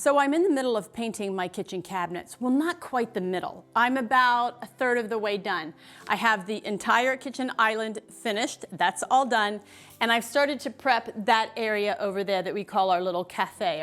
So I'm in the middle of painting my kitchen cabinets. Well, not quite the middle. I'm about a third of the way done. I have the entire kitchen island finished. That's all done. And I've started to prep that area over there that we call our little cafe,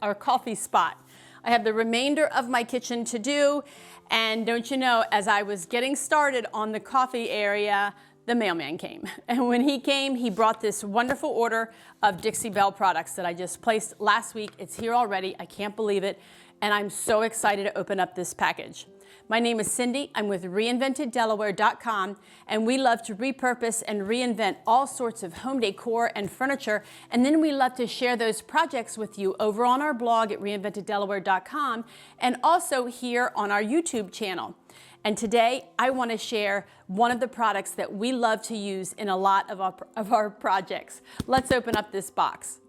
our coffee spot. I have the remainder of my kitchen to do. And don't you know, as I was getting started on the coffee area, the mailman came. And when he came, he brought this wonderful order of Dixie Belle products that I just placed last week. It's here already. I can't believe it. And I'm so excited to open up this package. My name is Cindy. I'm with reinventeddelaware.com, and we love to repurpose and reinvent all sorts of home decor and furniture. And then we love to share those projects with you over on our blog at reinventeddelaware.com and also here on our YouTube channel. And today I want to share one of the products that we love to use in a lot of our projects. Let's open up this box.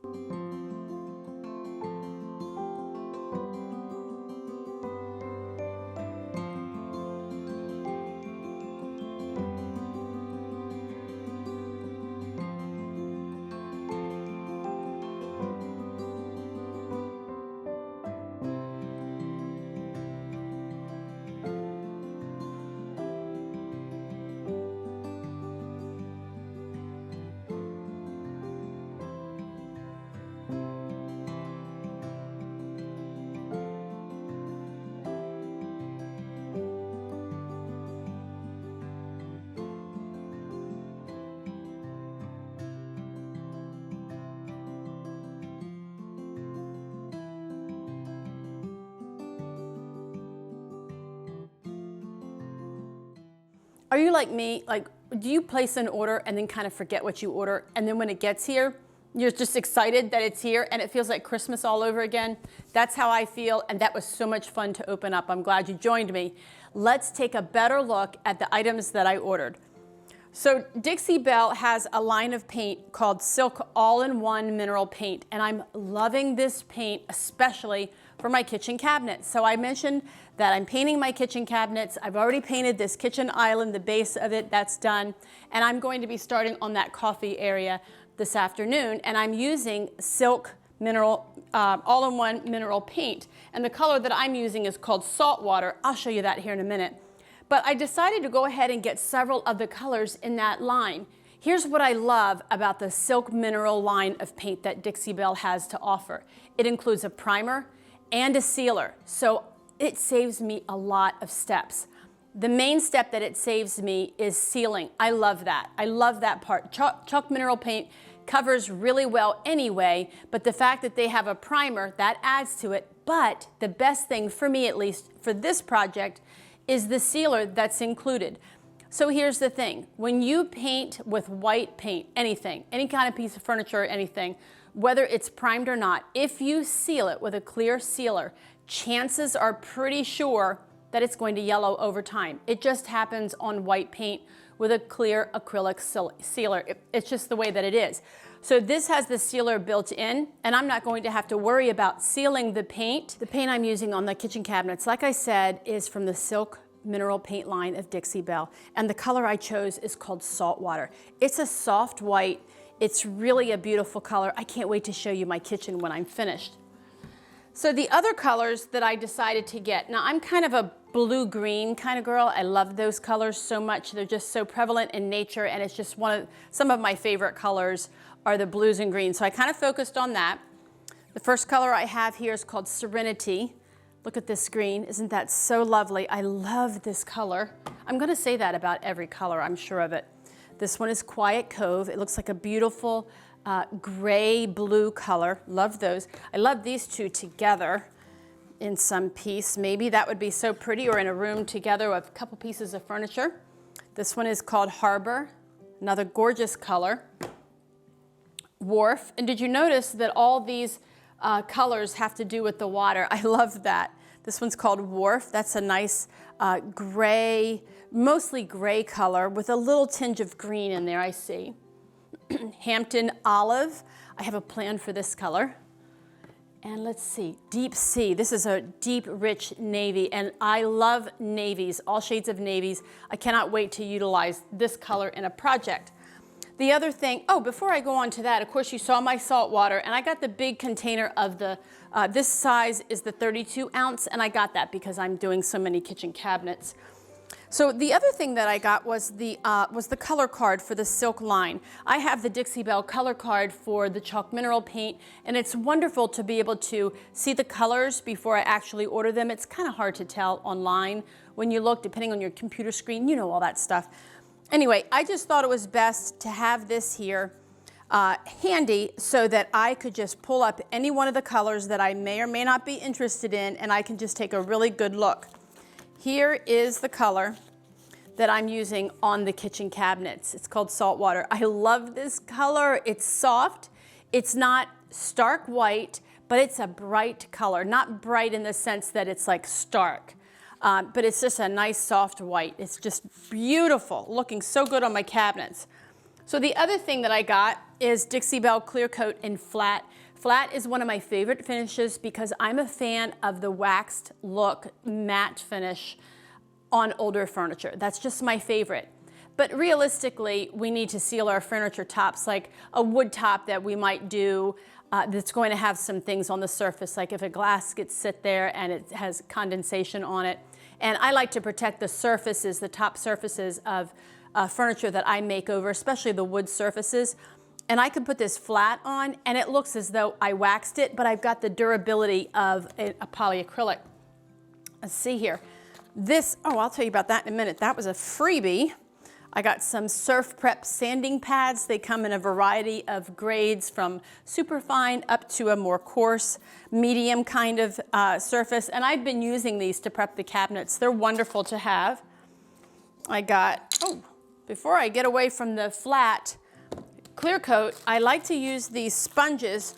Are you like me? Like, do you place an order and then kind of forget what you order? And then when it gets here, you're just excited that it's here and it feels like Christmas all over again? That's how I feel, and that was so much fun to open up. I'm glad you joined me. Let's take a better look at the items that I ordered. So Dixie Belle has a line of paint called Silk All-in-One Mineral Paint, and I'm loving this paint, especially for my kitchen cabinets. So I mentioned that I'm painting my kitchen cabinets. I've already painted this kitchen island, the base of it, that's done. And I'm going to be starting on that coffee area this afternoon, and I'm using Silk All-in-One Mineral Paint. And the color that I'm using is called Saltwater. I'll show you that here in a minute. But I decided to go ahead and get several of the colors in that line. Here's what I love about the Silk Mineral line of paint that Dixie Belle has to offer. It includes a primer and a sealer, so it saves me a lot of steps. The main step that it saves me is sealing. I love that. I love that part. Chalk mineral paint covers really well anyway, but the fact that they have a primer, that adds to it. But the best thing, for me at least, for this project, is the sealer that's included. So here's the thing. When you paint with white paint, anything, any kind of piece of furniture or anything, whether it's primed or not, if you seal it with a clear sealer, chances are pretty sure that it's going to yellow over time. It just happens on white paint with a clear acrylic sealer. It's just the way that it is. So this has the sealer built in, and I'm not going to have to worry about sealing the paint. The paint I'm using on the kitchen cabinets, like I said, is from the Silk Mineral Paint line of Dixie Belle, and the color I chose is called Saltwater. It's a soft white. It's really a beautiful color. I can't wait to show you my kitchen when I'm finished. So the other colors that I decided to get, now I'm kind of a blue-green kind of girl. I love those colors so much. They're just so prevalent in nature, and it's just some of my favorite colors are the blues and greens. So I kind of focused on that. The first color I have here is called Serenity. Look at this green. Isn't that so lovely? I love this color. I'm going to say that about every color, I'm sure of it. This one is Quiet Cove. It looks like a beautiful gray-blue color. Love those. I love these two together in some piece. Maybe that would be so pretty, or in a room together with a couple pieces of furniture. This one is called Harbor. Another gorgeous color. Wharf. And did you notice that all these colors have to do with the water? I love that. This one's called Wharf. That's a nice gray, mostly gray color with a little tinge of green in there, I see. Hampton Olive. I have a plan for this color. And let's see, Deep Sea. This is a deep, rich navy, and I love navies, all shades of navies. I cannot wait to utilize this color in a project. The other thing, oh, before I go on to that, of course you saw my salt water, and I got the big container of the, this size is the 32 ounce, and I got that because I'm doing so many kitchen cabinets. So the other thing that I got was the color card for the silk line. I have the Dixie Belle color card for the chalk mineral paint, and it's wonderful to be able to see the colors before I actually order them. It's kind of hard to tell online when you look, depending on your computer screen, you know, all that stuff. Anyway, I just thought it was best to have this here handy so that I could just pull up any one of the colors that I may or may not be interested in, and I can just take a really good look. Here is the color that I'm using on the kitchen cabinets. It's called Saltwater. I love this color. It's soft. It's not stark white, but it's a bright color. Not bright in the sense that it's like stark. But it's just a nice soft white. It's just beautiful, looking so good on my cabinets. So the other thing that I got is Dixie Belle Clear Coat in Flat. Flat is one of my favorite finishes because I'm a fan of the waxed look matte finish on older furniture. That's just my favorite. But realistically, we need to seal our furniture tops, like a wood top that we might do that's going to have some things on the surface, like if a glass gets sit there and it has condensation on it. And I like to protect the surfaces, the top surfaces of furniture that I make over, especially the wood surfaces. And I can put this flat on and it looks as though I waxed it, but I've got the durability of a polyacrylic. Let's see here. This, oh, I'll tell you about that in a minute. That was a freebie. I got some Surf Prep sanding pads. They come in a variety of grades from super fine up to a more coarse, medium kind of surface. And I've been using these to prep the cabinets. They're wonderful to have. I got, oh, before I get away from the flat clear coat, I like to use these sponges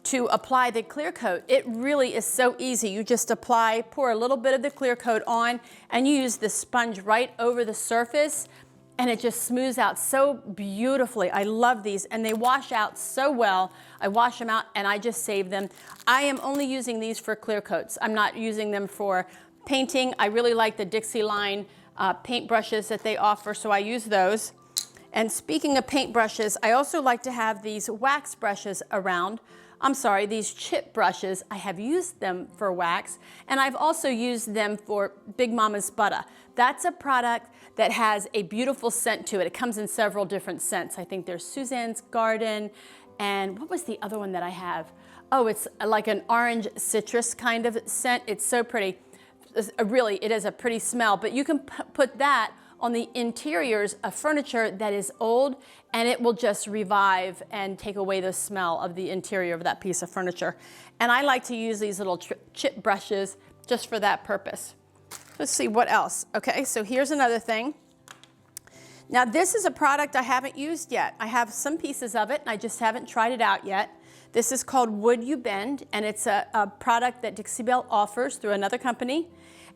to apply the clear coat. It really is so easy. You just apply, pour a little bit of the clear coat on, and you use the sponge right over the surface, and it just smooths out so beautifully. I love these, and they wash out so well. I wash them out, and I just save them. I am only using these for clear coats. I'm not using them for painting. I really like the Dixie line paint brushes that they offer, so I use those. And speaking of paint brushes, I also like to have these wax brushes around. I'm sorry, these chip brushes. I have used them for wax, and I've also used them for Big Mama's Butter. That's a product that has a beautiful scent to it. It comes in several different scents. I think there's Suzanne's Garden, and what was the other one that I have? Oh, it's like an orange citrus kind of scent. It's so pretty. Really, it is a pretty smell, but you can put that on the interiors of furniture that is old, and it will just revive and take away the smell of the interior of that piece of furniture. And I like to use these little chip brushes just for that purpose. Let's see what else. Okay, so here's another thing. Now this is a product I haven't used yet. I have some pieces of it, and I just haven't tried it out yet. This is called Wood You Bend, and it's a product that Dixie Belle offers through another company.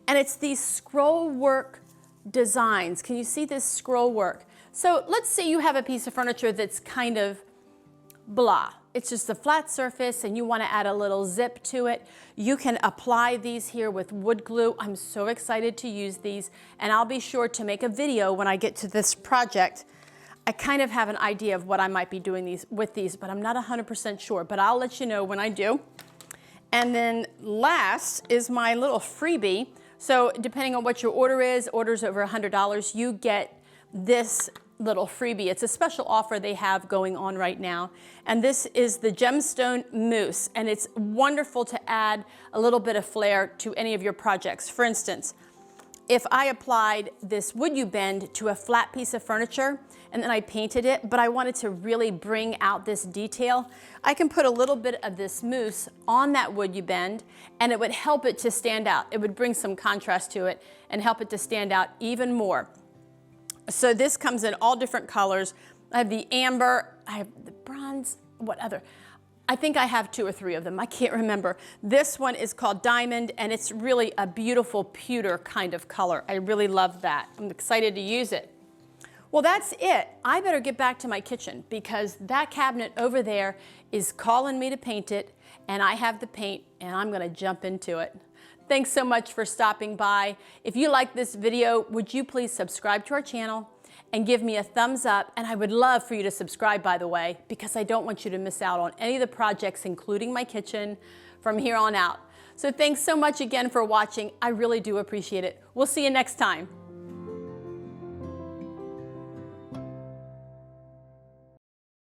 And it's these scroll work designs. Can you see this scroll work? So let's say you have a piece of furniture that's kind of blah. It's just a flat surface and you want to add a little zip to it. You can apply these here with wood glue. I'm so excited to use these, and I'll be sure to make a video when I get to this project. I kind of have an idea of what I might be doing with these, but I'm not 100% sure, but I'll let you know when I do. And then last is my little freebie. So depending on what your order is, orders over $100, you get this little freebie. It's a special offer they have going on right now. And this is the Gemstone Mousse, and it's wonderful to add a little bit of flair to any of your projects. For instance, if I applied this Wood You Bend to a flat piece of furniture and then I painted it, but I wanted to really bring out this detail, I can put a little bit of this mousse on that Wood You Bend, and it would help it to stand out. It would bring some contrast to it and help it to stand out even more. So this comes in all different colors. I have the amber, I have the bronze, what other? I think I have 2 or 3 of them. I can't remember. This one is called Diamond, and it's really a beautiful pewter kind of color. I really love that. I'm excited to use it. Well, that's it. I better get back to my kitchen because that cabinet over there is calling me to paint it, and I have the paint, and I'm gonna jump into it. Thanks so much for stopping by. If you like this video, would you please subscribe to our channel and give me a thumbs up. And I would love for you to subscribe, by the way, because I don't want you to miss out on any of the projects, including my kitchen, from here on out. So thanks so much again for watching. I really do appreciate it. We'll see you next time.